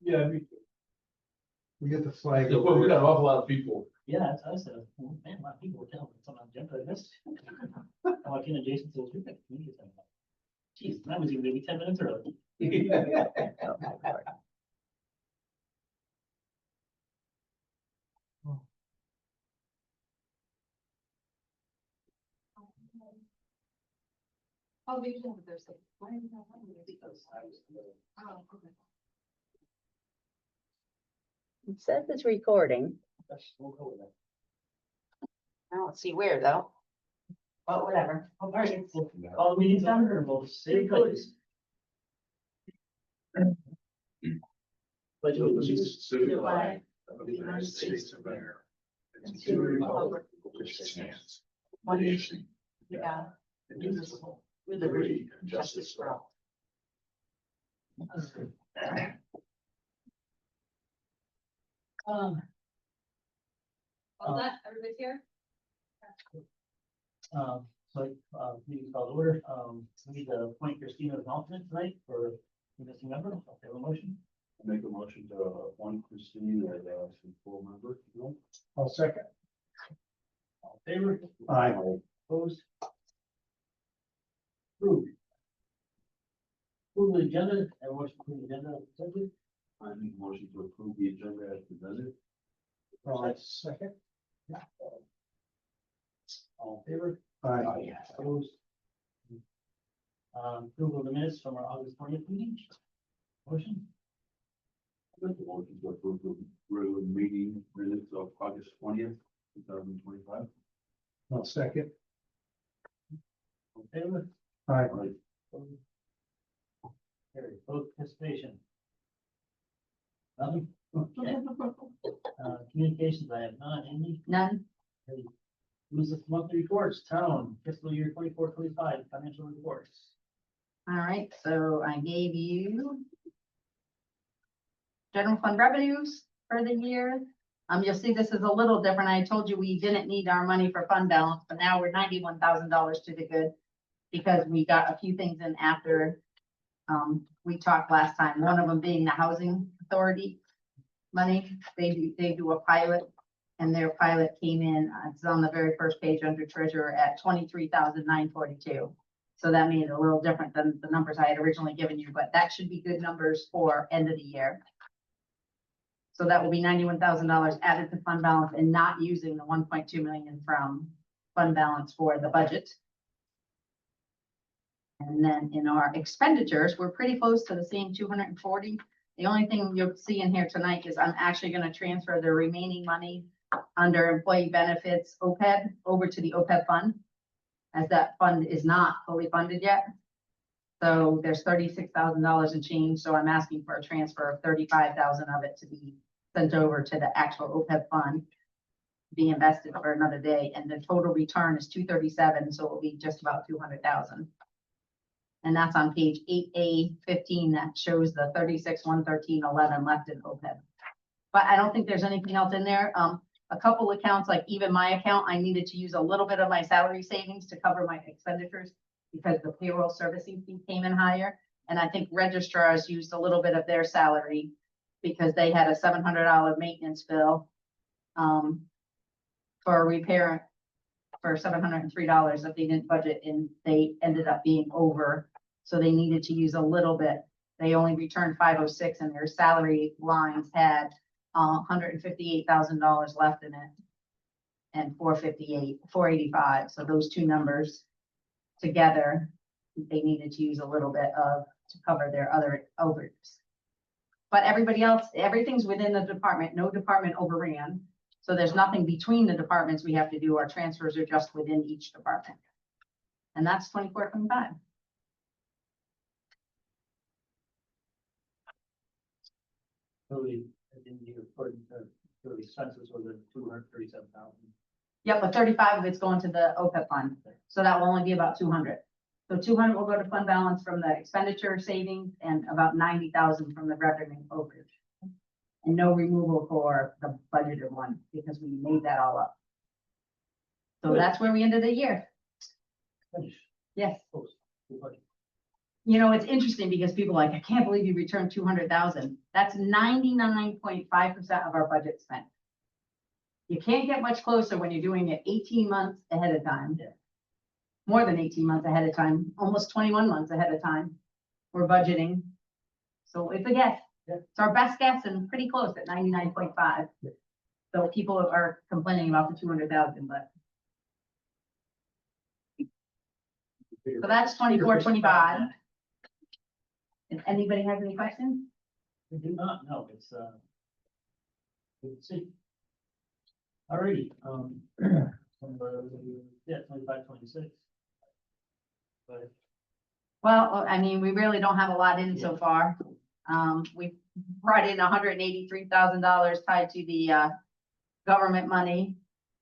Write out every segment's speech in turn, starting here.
Yeah, We get the flag. we got an awful lot of people. Yeah, that's what I said, well, man, a lot of people were telling me something on the agenda, I missed. I walked in and Jason says, we've got community center. Geez, I was even maybe 10 minutes early. Oh, we did have a Thursday. Why didn't I have one? Because I was, Oh, okay. It says it's recording. we'll go with that. I don't see where though. But whatever. All right, we'll call the meeting down or we'll stay close. Pledge allegiance to the flag of the United States of America, and to the republic which stands one nation, yeah, indivisible, with liberty and justice for all. All that, everybody's here? Meeting's called to order. We need to appoint Christina as an alternate tonight for missing member. I'll have a motion. Make a motion to appoint Christine as a full member. I'll second. All in favor? Aye. Opposed? Approved. Approve the agenda, and motion to approve the agenda. Second. I make a motion to approve the agenda as presented. I'll second. All in favor? Aye. Opposed? Approval of the minutes from our August 20th meeting. Motion. Make a motion to approve the regular meeting minutes of August 20th, 2025. I'll second. All in favor? Aye. Carry, vote participation. Nothing? Communications, I have none. Amy? None. Who's the monthly reports? Town fiscal year 24-25 financial reports. All right, so I gave you general fund revenues for the year. You'll see this is a little different. I told you we didn't need our money for fund balance, but now we're $91,000 to the good because we got a few things in after we talked last time. One of them being the housing authority money. They do a pilot, and their pilot came in. It's on the very first page under treasurer at $23,942. So that made it a little different than the numbers I had originally given you, but that should be good numbers for end of the year. So that will be $91,000 added to fund balance and not using the 1.2 million from fund balance for the budget. And then in our expenditures, we're pretty close to the same 240. The only thing you'll see in here tonight is I'm actually going to transfer the remaining money under employee benefits OPEB over to the OPEB fund, as that fund is not fully funded yet. So there's $36,000 in change. So I'm asking for a transfer of 35,000 of it to be sent over to the actual OPEB fund, be invested for another day. And the total return is 237. So it will be just about 200,000. And that's on page 8A15 that shows the 36,113.11 left in OPEB. But I don't think there's anything else in there. A couple accounts, like even my account, I needed to use a little bit of my salary savings to cover my expenditures because the payroll servicing fee came in higher. And I think registrars used a little bit of their salary because they had a $700 maintenance bill for a repair for $703 that they didn't budget, and they ended up being over. So they needed to use a little bit. They only returned 506 and their salary lines had $158,000 left in it and 485. So those two numbers together, they needed to use a little bit of to cover their other overages. But everybody else, everything's within the department. No department overran. So there's nothing between the departments we have to do. Our transfers are just within each department. And that's 24-25. So we, in the report, the expenses were the 237,000. Yep, but 35 of it's going to the OPEB fund. So that will only be about 200. So 200 will go to fund balance from the expenditure savings and about 90,000 from the revenue overage. And no removal for the budgeted one because we made that all up. So Good. that's where we ended the year. Finish. Yes. Close. Good budget. you know, it's interesting because people are like, I can't believe you returned 200,000. That's 99.5% of our budget spent. You can't get much closer when you're doing it 18 months ahead of time. Yeah. More than 18 months ahead of time, almost 21 months ahead of time. We're budgeting. So it's a guess. Yeah. It's our best guess and pretty close at 99.5. So people are complaining about the 200,000, but so that's 24, 25. If anybody has any questions? We do not know, it's, we'll see. Alrighty, yeah, 25, 26. But Well, I mean, we really don't have a lot in so far. We brought in $183,000 tied to the, government money,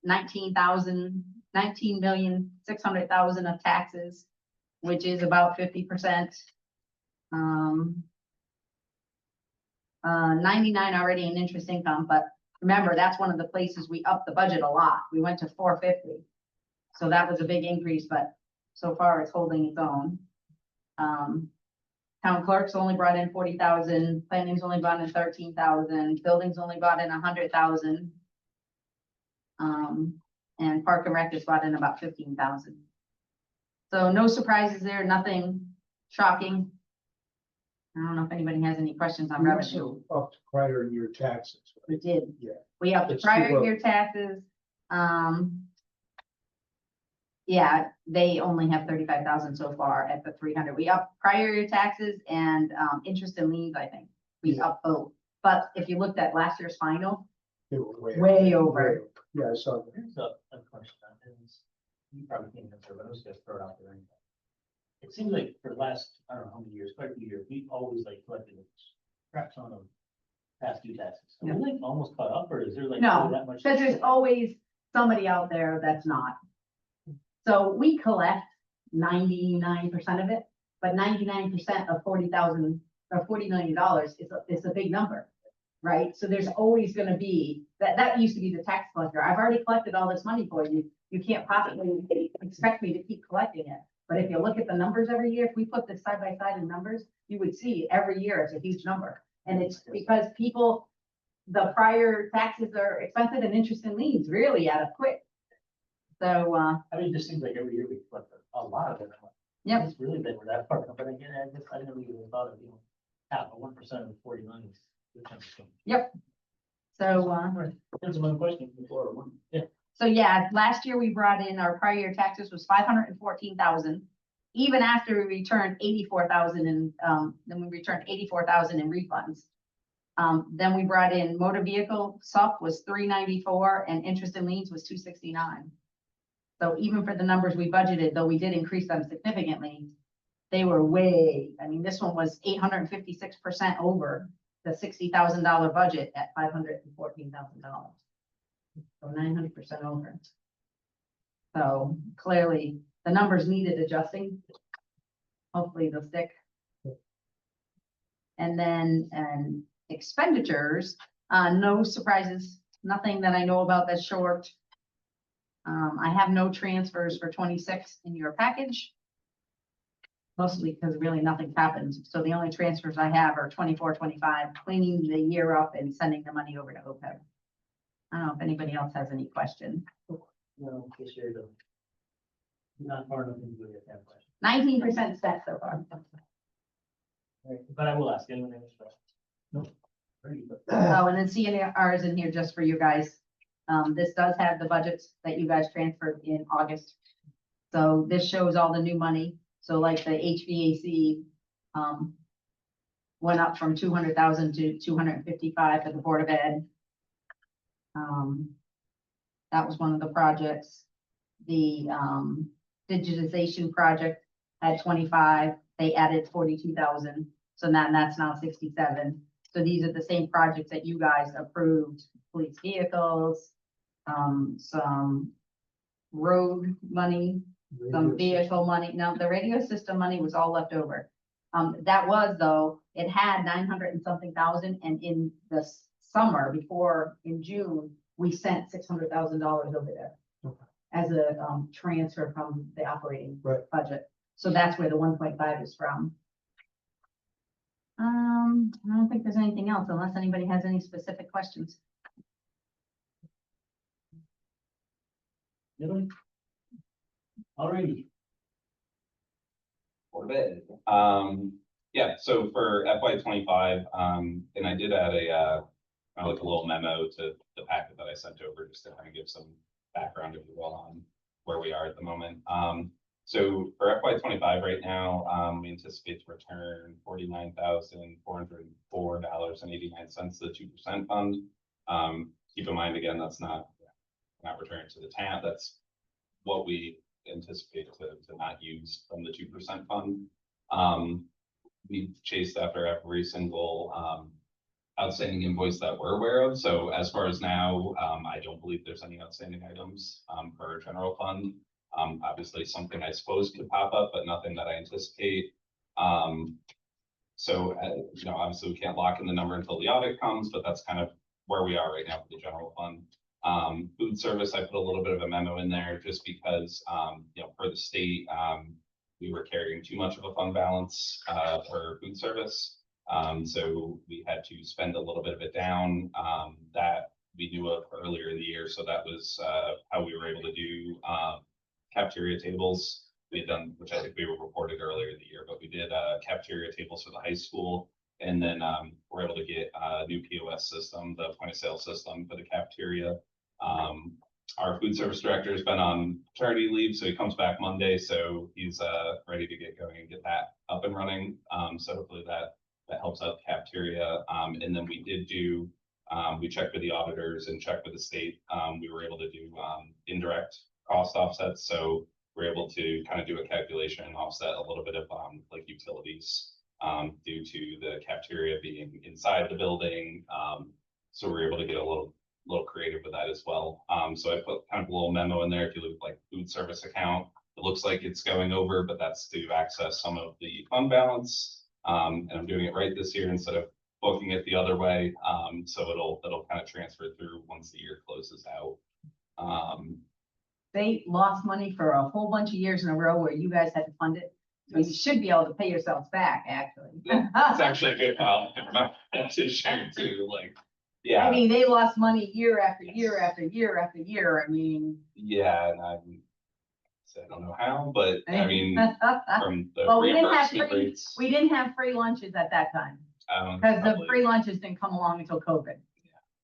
19,600,000 of taxes, which is about 50%. 99 already in interest income, but remember, that's one of the places we upped the budget a lot. We went to 450. So that was a big increase, but so far it's holding its own. Town clerk's only brought in 40,000, planning's only brought in 13,000, building's only brought in 100,000. And Park and Rec has brought in about 15,000. So no surprises there, nothing shocking. I don't know if anybody has any questions on We revenue. also upped prior year taxes. We right? did. Yeah. We upped the It's too prior low. year taxes. Yeah, they only have 35,000 so far at the 300. We upped prior year taxes and, interest and liens, I think. We Yeah. upped both. But if you looked at last year's final, They were way over. Yeah, I saw that. here's a question, and you probably can't answer, but I was just throw it out there anyway. It seems like for the last, I don't know how many years, quite a few years, we've always like collected a crap ton of past due taxes. Are we like almost caught up, or is there like No, really that much? because there's always somebody out there that's not. So we collect 99% of it, but 99% of 40,000 or $40 million is a big number, right? So there's always gonna be, that used to be the tax collector. I've already collected all this money for you. You can't possibly expect me to keep collecting it. But if you look at the numbers every year, if we put this side by side in numbers, you would see every year it's a huge number. And it's because people, the prior taxes are expensive and interest and liens really add up quick. So, I mean, it just seems like every year we collect a lot of it. I'm like, Yep. It's really big, we're that far, but again, I just, I didn't even thought of, half of 1% of 40 million. so, There's one question before, one, yeah. So yeah, last year we brought in, our prior year taxes was 514,000. Even after we returned 84,000 and, then we returned 84,000 in refunds. Then we brought in motor vehicle SUP was 394 and interest and liens was 269. So even for the numbers we budgeted, though we did increase them significantly, they were way, I mean, this one was 856% over the $60,000 budget at $514,000. So 900% over. So clearly, the numbers needed adjusting. Hopefully they'll stick. And then, expenditures, no surprises, nothing that I know about that's short. I have no transfers for 26 in your package. Mostly because really nothing's happened. So the only transfers I have are 24, 25, cleaning the year up and sending the money over to OPEB. I don't know if anybody else has any questions. No, this year, though. Not far enough into it, that question. 19% spent so far. But I will ask anyone else. No. Very good. Oh, and then CNR is in here just for you guys. This does have the budgets that you guys transferred in August. So this shows all the new money. So like the HVAC, went up from 200,000 to 255 for the Board of Ed. That was one of the projects. The, digitization project had 25, they added 42,000. So now that's now 67. So these are the same projects that you guys approved, police vehicles, some road money, some vehicle money. No, the radio system money was all left over. That was though, it had 900 and something thousand, and in the summer before, in June, we sent $600,000 over there. Okay. As a, transfer from the operating Right. budget. So that's where the 1.5 is from. I don't think there's anything else unless anybody has any specific questions. Really? Alrighty. For bid. Yeah, so for FY 25, and I did add a, kind of like a little memo to the packet that I sent over, just to kind of give some background, if you will, on where we are at the moment. So for FY 25 right now, we anticipate to return $49,404.89 to the 2% fund. Keep in mind, again, that's not returning to the town. That's what we anticipate to not use from the 2% fund. We've chased after every single outstanding invoice that we're aware of. So as far as now, I don't believe there's any outstanding items for our general fund. Obviously something I suppose could pop up, but nothing that I anticipate. So, you know, obviously we can't lock in the number until the audit comes, but that's kind of where we are right now for the general fund. Food service, I put a little bit of a memo in there just because, you know, for the state, we were carrying too much of a fund balance for food service. So we had to spend a little bit of it down that we knew of earlier in the year. So that was how we were able to do cafeteria tables. We had done, which I think we were reported earlier in the year, but we did cafeteria tables for the high school. And then we're able to get a new POS system, the point of sale system for the cafeteria. Our food service director has been on paternity leave, so he comes back Monday. So he's ready to get going and get that up and running. So hopefully that helps out the cafeteria. And then we did do, we checked with the auditors and checked with the state. We were able to do indirect cost offsets. So we're able to kind of do a calculation and offset a little bit of like utilities due to the cafeteria being inside the building. So we're able to get a little creative with that as well. So I put kind of a little memo in there. If you look at like food service account, it looks like it's going over, but that's to access some of the fund balance. And I'm doing it right this year instead of booking it the other way. So it'll kind of transfer through once the year closes out. They lost money for a whole bunch of years in a row where you guys had to fund it. So you should be able to pay yourselves back, actually. It's actually a good to share too. Like, yeah. I mean, they lost money year after year after year after year. I mean. Yeah, and I don't know how, but I mean, from the Well, we didn't have reimbursement free, rates. we didn't have free lunches at that time. Because the Probably- free lunches didn't come along until COVID.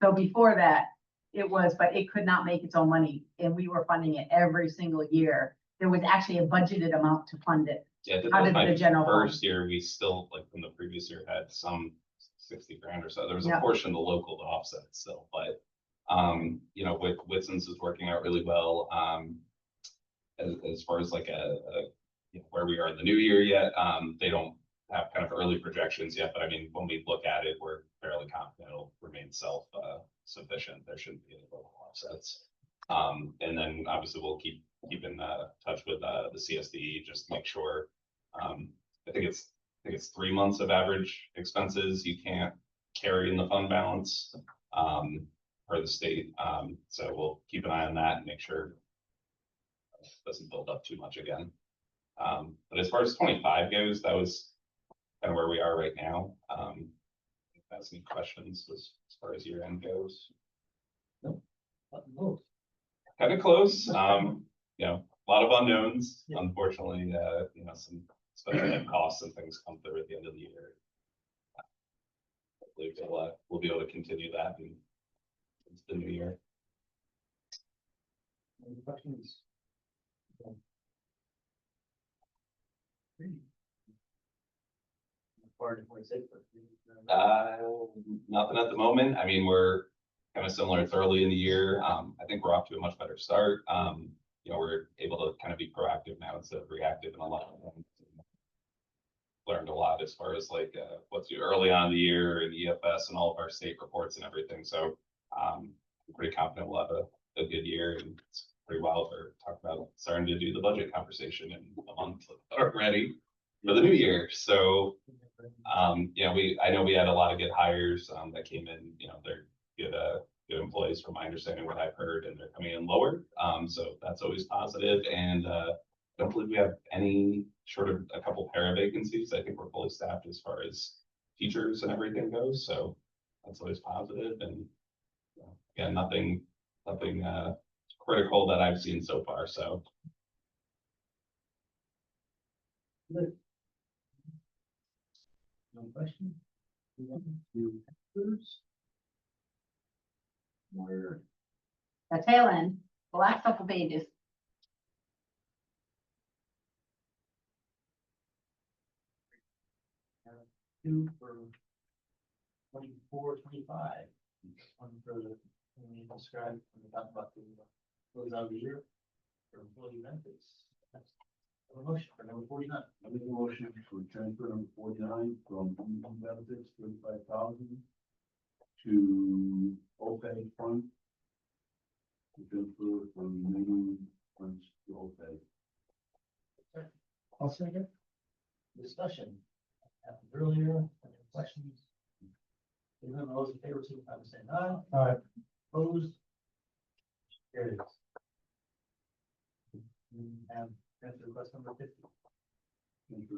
So before that, it was, but it could not make its own money, and we were funding it every single year. There was actually a budgeted amount to fund it. Yeah, this How was did my the general fund? first year. We still, like from the previous year, had some 60 grand or so. There was Yeah. a portion of the local to offset still, but you know, with Whitson's is working out really well. As far as like you know, where we are in the new year yet, they don't have kind of early projections yet, but I mean, when we look at it, we're fairly confident it'll remain self sufficient. There shouldn't be any local offsets. And then obviously we'll keep in touch with the CSD just to make sure. I think it's 3 months of average expenses you can't carry in the fund balance for the state. So we'll keep an eye on that and make sure it doesn't build up too much again. But as far as 25 goes, that was kind of where we are right now. If that's any questions as far as year end goes. Kind of close. You know, a lot of unknowns, Yeah. unfortunately, you know, some special ed costs and things come through at the end of the year. Hopefully we'll be able to continue that into the new year. Any questions? Forward to 26, but Nothing at the moment. I mean, we're kind of similar. It's early in the year. I think we're off to a much better start. You know, we're able to kind of be proactive now instead of reactive in a lot of things. Learned a lot as far as like what's early on in the year and EFS and all of our state reports and everything. So I'm pretty confident we'll have a good year, and it's pretty wild for talking about starting to do the budget conversation in a month already for the new year. So you know, I know we had a lot of good hires that came in. You know, they're good employees from my understanding, what I've heard, and they're coming in lower. So that's always positive. And I don't believe we have any short of a couple para vacancies. I think we're fully staffed as far as teachers and everything goes, so that's always positive and again, nothing critical that I've seen so far, so. No question? We want to first. We're the tail end, the last couple pages. Two for 24, 25. One for the, when we described, when we talked about the close out of the year for employee benefits. That's a motion for number 49. I make a motion for transfer number 49 from union benefits, 35,000 to OPEB fund. To transfer from remaining funds to OPEB. I'll second. Discussion. Happened earlier, any questions? Hearing none, all those in favor, signify by saying aye. Aye. Opposed? Carries. We have transfer request number 50. Transfer,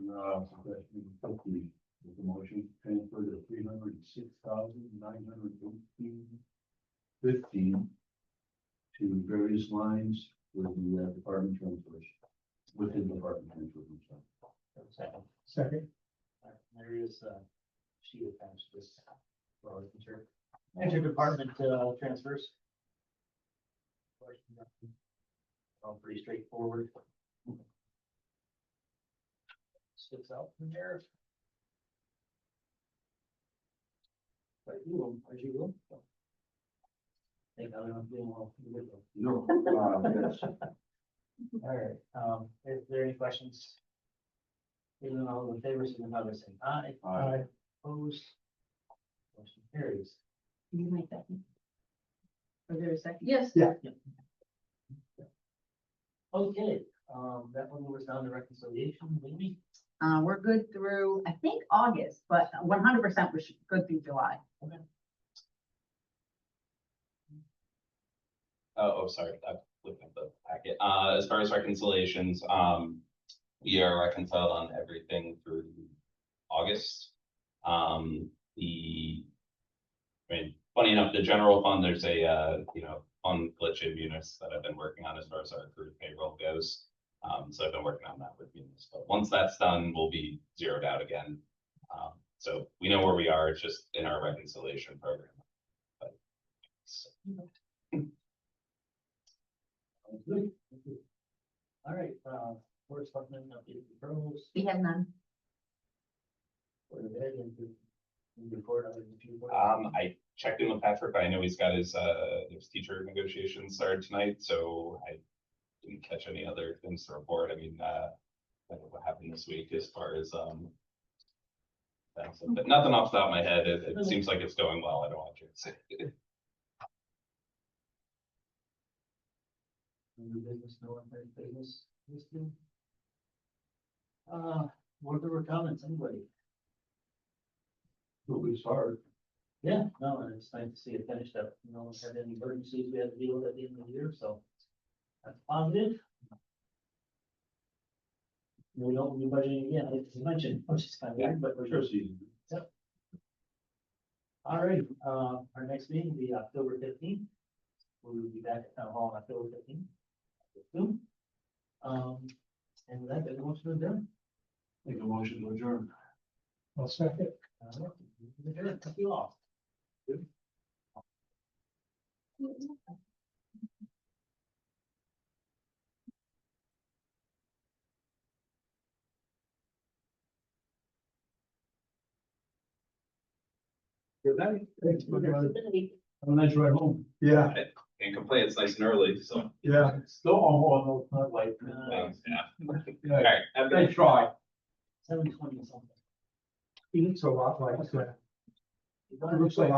question 50, with the motion to transfer to 306,918.15 to various lines with the department transfers, within department transfers. I'm sorry. Second. Second. There is a sheet attached to this for our interdepartment transfers. All pretty straightforward. Sticks out from there. Like you, as you will. Think I don't know if you will. No, yes. All right, is there any questions? Hearing none, all in favor, signify by saying aye. Aye. Opposed? Motion carries. Can you make that? Was there a second? Yes. Yeah. Okay, that one was down to reconciliation, maybe? We're good through, I think, August, but 100% we're good through July. Oh, sorry, I'm looking at the packet. As far as reconciliations, we are reconciled on everything through August. I mean, funny enough, the general fund, there's a, fund glitch in Munis that I've been working on as far as our accrued payroll goes. So I've been working on that with Munis, but once that's done, we'll be zeroed out again. So we know where we are, it's just in our reconciliation program. But, so. Good. All right, first department update referrals We have none. for the bed and the report on the report. I checked in with Patrick. I know he's got his teacher negotiations started tonight, so I didn't catch any other things to report. I mean, what happened this week as far as that's, but nothing off the top of my head. It seems like it's going well. I don't want to say. New business, no unfinished business. Listed. What there were comments, anybody? It'll be hard. Yeah, no, and it's nice to see it finished up. No one had any emergencies we had to deal with at the end of the year, so that's positive. We don't be budgeting again, like you mentioned, which is kind of weird, but we're sure. All right, our next meeting will be October 15th. We will be back at Town Hall on October 15th. Soon. And with that, everyone should adjourn. Make a motion to adjourn. I'll second. Adjourn, cut you off. Good night. Thanks. Have a nice ride home. Yeah, Can't complain. It's nice and early, so. yeah. Still almost not like. Thanks, yeah. All Yeah. right. Have a good Nice try. 7:20 something. He looks a lot like that. It It looks a lot